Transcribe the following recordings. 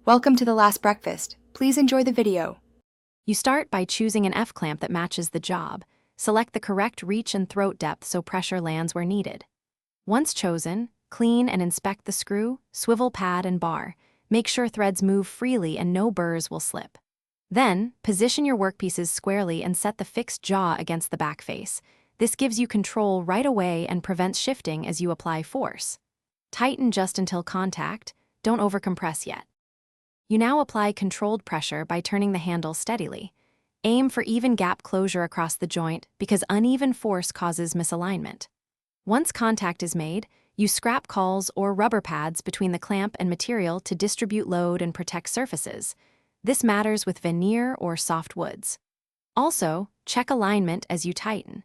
Welcome to the last breakfast. Please enjoy the video. You start by choosing an F-clamp that matches the job. Select the correct reach and throat depth so pressure lands where needed. Once chosen, clean and inspect the screw, swivel pad, and bar. Make sure threads move freely and no burrs will slip. Then, position your workpieces squarely and set the fixed jaw against the back face. This gives you control right away and prevents shifting as you apply force. Tighten just until contact, don't overcompress yet. You now apply controlled pressure by turning the handle steadily. Aim for even gap closure across the joint because uneven force causes misalignment. Once contact is made, use scrap cauls or rubber pads between the clamp and material to distribute load and protect surfaces. This matters with veneer or soft woods. Also, check alignment as you tighten.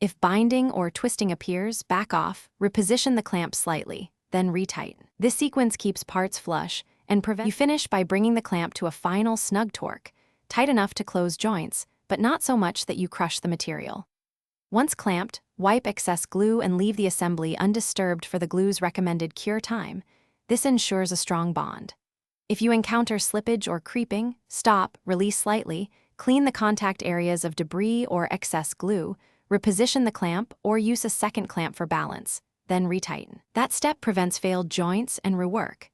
If binding or twisting appears, back off, reposition the clamp slightly, then retighten. This sequence keeps parts flush and prevents. You finish by bringing the clamp to a final snug torque, tight enough to close joints, but not so much that you crush the material. Once clamped, wipe excess glue and leave the assembly undisturbed for the glue's recommended cure time. This ensures a strong bond. If you encounter slippage or creeping, stop, release slightly, clean the contact areas of debris or excess glue, reposition the clamp, or use a second clamp for balance, then retighten. That step prevents failed joints and rework.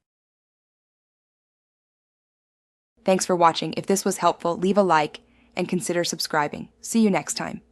Thanks for watching. If this was helpful, leave a like and consider subscribing. See you next time.